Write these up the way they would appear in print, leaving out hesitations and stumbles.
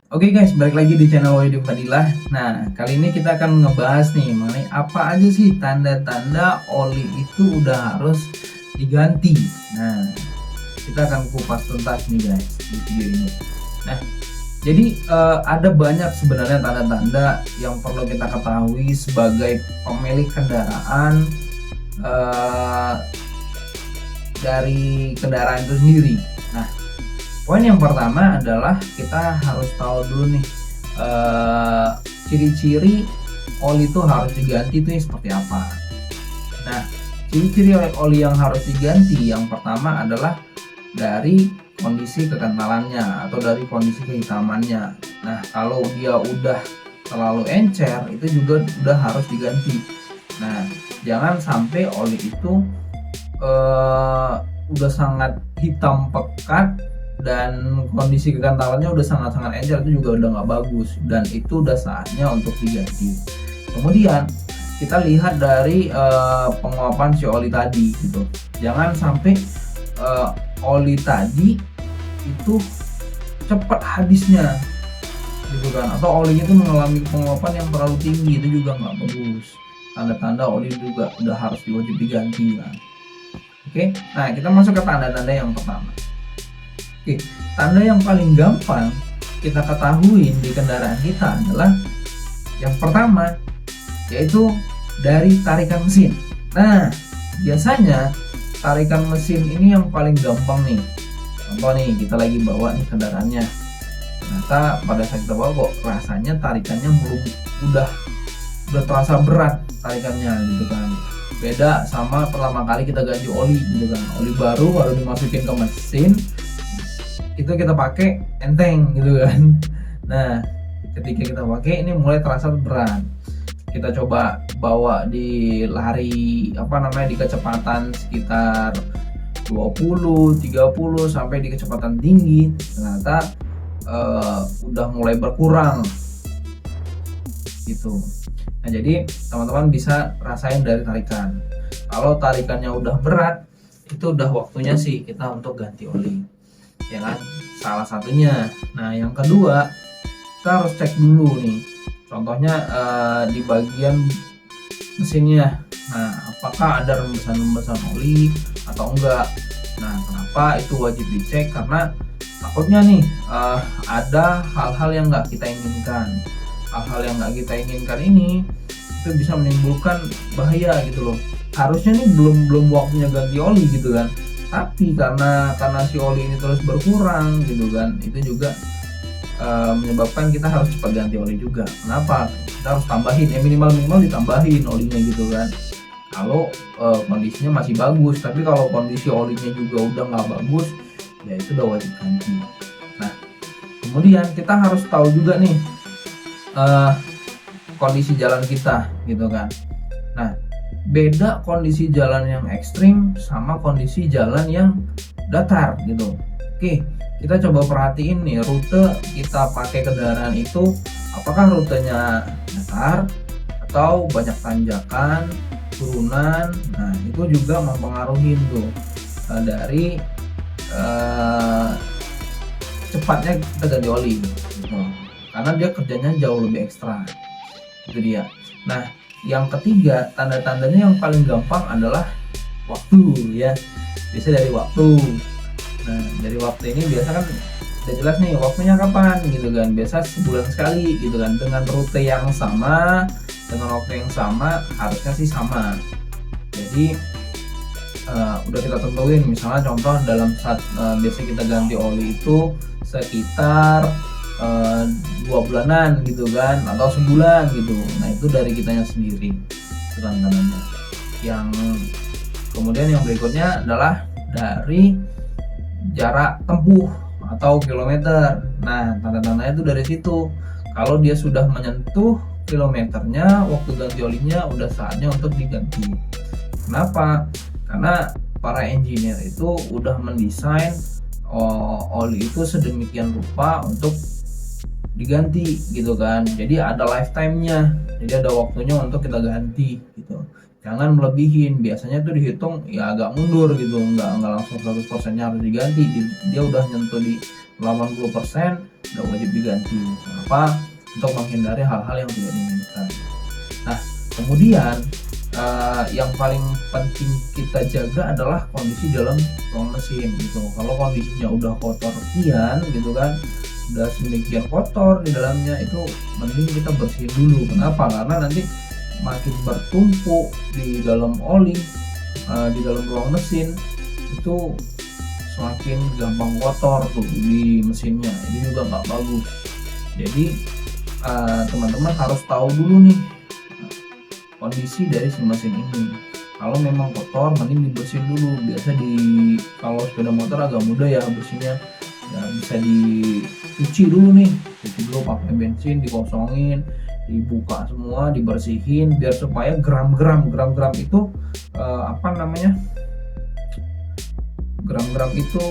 Oke guys, balik lagi di channel Wahyu Fadilah. Nah, kali ini kita akan ngebahas nih mengenai apa aja sih tanda-tanda oli itu udah harus diganti. Nah, kita akan kupas tuntas nih guys di video ini. Nah, jadi ada banyak sebenarnya tanda-tanda yang perlu kita ketahui sebagai pemilik kendaraan eh, dari kendaraan itu sendiri. Nah, poin yang pertama adalah kita harus tahu dulu nih eh, ciri-ciri oli itu harus diganti itu seperti apa. Nah, ciri-ciri oli yang harus diganti yang pertama adalah dari kondisi kekentalannya atau dari kondisi kehitamannya. Nah, kalau dia udah terlalu encer itu juga udah harus diganti. Nah, jangan sampai oli itu udah sangat hitam pekat dan kondisi kekentalannya udah sangat-sangat encer, itu juga udah nggak bagus dan itu udah saatnya untuk diganti. Kemudian kita lihat dari penguapan si oli tadi gitu. Jangan sampai oli tadi itu cepat habisnya gitu kan, atau olinya itu mengalami penguapan yang terlalu tinggi, itu juga nggak bagus. Tanda-tanda oli juga udah harus diwajib diganti kan. Oke, nah kita masuk ke tanda-tanda yang pertama. Oke, tanda yang paling gampang kita ketahui di kendaraan kita adalah yang pertama, yaitu dari tarikan mesin. Nah, biasanya tarikan mesin ini yang paling gampang nih. Contoh nih, kita lagi bawa nih kendaraannya. Ternyata pada saat kita bawa kok rasanya tarikannya belum udah terasa berat tarikannya gitu kan. Beda sama pertama kali kita ganti oli gitu kan. Oli baru dimasukin ke mesin, itu kita pakai enteng gitu kan. Nah, ketika kita pakai ini mulai terasa berat. Kita coba bawa di lari di kecepatan sekitar 20, 30 sampai di kecepatan tinggi, ternyata udah mulai berkurang gitu. Nah, jadi teman-teman bisa rasain dari tarikan. Kalau tarikannya udah berat, itu udah waktunya sih kita untuk ganti oli, ya kan? Salah satunya. Nah, yang kedua, kita harus cek dulu nih. Contohnya di bagian mesinnya. Nah, apakah ada rembesan-rembesan oli atau enggak? Nah, kenapa itu wajib dicek? Karena takutnya nih ada hal-hal yang nggak kita inginkan. Hal-hal yang nggak kita inginkan ini itu bisa menimbulkan bahaya gitu loh. Harusnya nih belum waktunya ganti oli gitu kan, tapi karena si oli ini terus berkurang gitu kan, itu juga menyebabkan kita harus cepat ganti oli juga. Kenapa? Kita harus tambahin, minimal ditambahin olinya gitu kan, kalau kondisinya masih bagus. Tapi kalau kondisi olinya juga udah nggak bagus, ya itu udah wajib ganti. Nah, kemudian kita harus tahu juga nih kondisi jalan kita gitu kan. Nah, beda kondisi jalan yang ekstrim sama kondisi jalan yang datar gitu. Oke, kita coba perhatiin nih rute kita pakai kendaraan itu, apakah rutenya datar atau banyak tanjakan, turunan. Nah, itu juga mempengaruhi tuh dari cepatnya kita ganti oli gitu. Karena dia kerjanya jauh lebih ekstra. Itu dia. Nah, yang ketiga, tanda-tandanya yang paling gampang adalah waktu ya. Biasa dari waktu. Nah, dari waktu ini biasa kan udah jelas nih waktunya kapan gitu kan. Biasa sebulan sekali gitu kan, dengan rute yang sama, dengan waktu yang sama, harusnya sih sama. Jadi udah kita tentuin, misalnya contoh dalam saat biasa kita ganti oli itu sekitar 2 bulanan gitu kan, atau sebulan gitu. Nah, itu dari kitanya sendiri itu tandanya. Yang kemudian yang berikutnya adalah dari jarak tempuh atau kilometer. Nah, tanda-tandanya itu dari situ. Kalau dia sudah menyentuh kilometernya, waktu ganti olinya udah saatnya untuk diganti. Kenapa? Karena para engineer itu udah mendesain oli itu sedemikian rupa untuk diganti gitu kan. Jadi ada lifetime-nya, jadi ada waktunya untuk kita ganti gitu. Jangan melebihin. Biasanya tuh dihitung ya agak mundur gitu, nggak langsung 100% harus diganti. Dia udah nyentuh di 80% udah wajib diganti. Kenapa? Untuk menghindari hal-hal yang tidak diinginkan. Nah, kemudian yang paling penting kita jaga adalah kondisi dalam ruang mesin gitu. Kalau kondisinya udah kotor kian gitu kan, udah sedemikian kotor di dalamnya, itu mending kita bersihin dulu. Kenapa? Karena nanti makin bertumpuk di dalam oli, di dalam ruang mesin, itu semakin gampang kotor tuh di mesinnya. Ini juga nggak bagus. Jadi teman-teman harus tahu dulu nih kondisi dari si mesin ini. Kalau memang kotor, mending dibersihin dulu. Biasa kalau sepeda motor agak mudah ya bersihnya, ya bisa dicuci dulu nih, cuci dulu pakai bensin, dikosongin, dibuka semua, dibersihin, biar supaya gram-gram itu gram-gram itu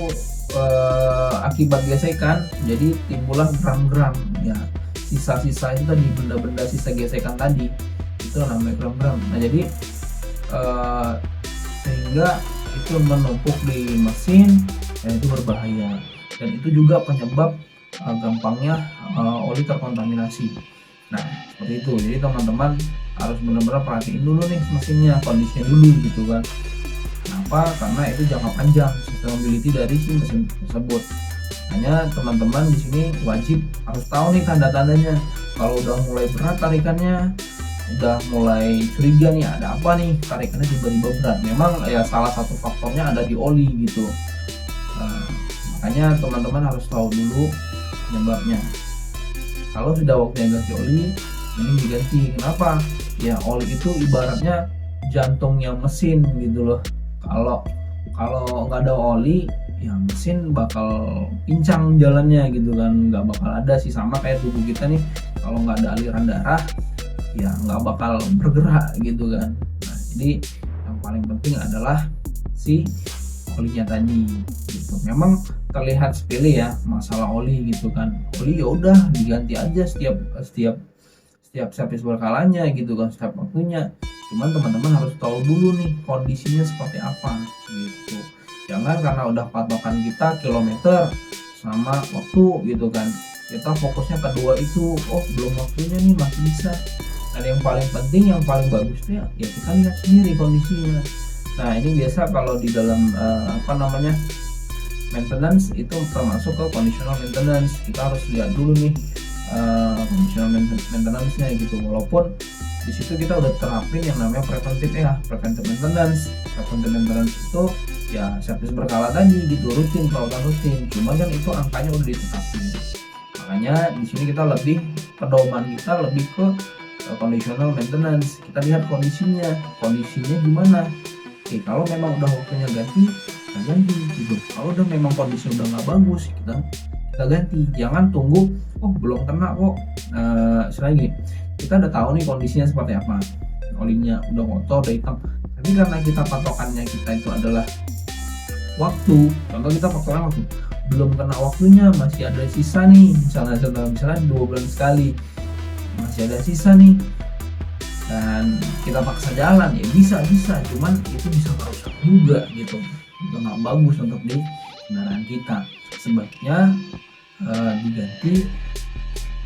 akibat gesekan, jadi timbullah gram-gram ya, sisa-sisa itu tadi, benda-benda sisa gesekan tadi, itu namanya gram-gram. Nah jadi sehingga itu menumpuk di mesin dan itu berbahaya, dan itu juga penyebab gampangnya oli terkontaminasi. Nah seperti itu. Jadi teman-teman harus benar-benar perhatiin dulu nih mesinnya, kondisinya dulu gitu kan. Kenapa? Karena itu jangka panjang sustainability dari si mesin tersebut. Hanya teman-teman di sini wajib harus tahu nih tanda-tandanya. Kalau udah mulai berat tarikannya, udah mulai curiga nih ada apa nih, tarikannya tiba-tiba berat, memang ya salah satu faktornya ada di oli gitu. Makanya teman-teman harus tahu dulu penyebabnya. Kalau sudah waktunya ganti oli, ini diganti. Kenapa? Ya oli itu ibaratnya jantungnya mesin gitu loh. Kalau nggak ada oli, ya mesin bakal pincang jalannya gitu kan, nggak bakal ada sih. Sama kayak tubuh kita nih, kalau nggak ada aliran darah ya nggak bakal bergerak gitu kan. Nah jadi yang paling penting adalah si olinya tadi gitu. Memang terlihat sepele ya masalah oli gitu kan, oli ya udah diganti aja setiap servis berkalanya gitu kan, setiap waktunya. Cuman teman-teman harus tahu dulu nih kondisinya seperti apa gitu. Jangan karena udah patokan kita kilometer sama waktu gitu kan, kita fokusnya kedua itu, oh belum waktunya nih, masih bisa. Dan yang paling penting, yang paling bagusnya ya kita lihat sendiri kondisinya. Nah ini biasa kalau di dalam maintenance itu termasuk ke conditional maintenance. Kita harus lihat dulu nih conditional maintenance-nya gitu. Walaupun di situ kita udah terapin yang namanya preventive maintenance. Preventive maintenance itu ya servis berkala tadi gitu, rutin, perawatan rutin. Cuman kan itu angkanya udah ditetapin. Makanya di sini kita lebih, pedoman kita lebih ke conditional maintenance. Kita lihat kondisinya gimana. Oke, kalau memang udah waktunya ganti, kita ganti gitu. Kalau udah memang kondisi udah nggak bagus, kita ganti. Jangan tunggu, oh belum kena kok. Selagi kita udah tahu nih kondisinya seperti apa, olinya udah kotor, udah hitam, tapi karena kita patokannya kita itu adalah waktu. Contoh kita patokannya waktu, belum kena waktunya, masih ada sisa nih, misalnya 2 bulan sekali masih ada sisa nih, dan kita paksa jalan, ya bisa, cuman itu bisa merusak juga gitu. Itu nggak bagus untuk di kendaraan kita. Sebaiknya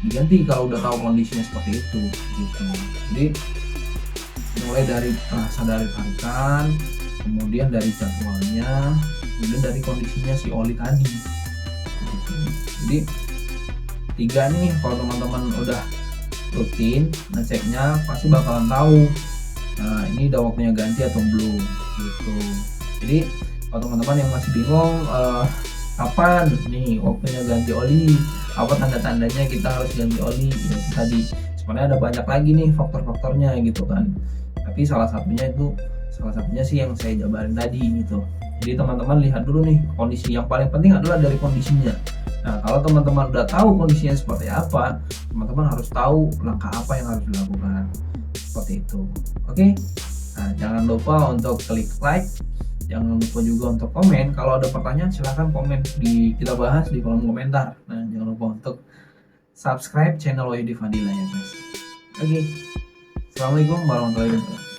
diganti kalau udah tahu kondisinya seperti itu gitu. Jadi mulai dari rasa dari tarikan, kemudian dari jadwalnya, kemudian dari kondisinya si oli tadi gitu. Jadi 3 nih, kalau teman-teman udah rutin ngeceknya pasti bakalan tahu ini udah waktunya ganti atau belum gitu. Jadi kalau teman-teman yang masih bingung kapan nih waktunya ganti oli, apa tanda-tandanya kita harus ganti oli, ya tadi sebenarnya ada banyak lagi nih faktor-faktornya gitu kan, tapi salah satunya sih yang saya jabarin tadi gitu. Jadi teman-teman lihat dulu nih kondisi, yang paling penting adalah dari kondisinya. Nah kalau teman-teman udah tahu kondisinya seperti apa, teman-teman harus tahu langkah apa yang harus dilakukan seperti itu. Oke? Nah jangan lupa untuk klik like, jangan lupa juga untuk komen. Kalau ada pertanyaan silahkan komen, kita bahas di kolom komentar. Nah jangan lupa untuk subscribe channel Wahyudi Fadila ya guys. Oke, assalamualaikum warahmatullahi wabarakatuh.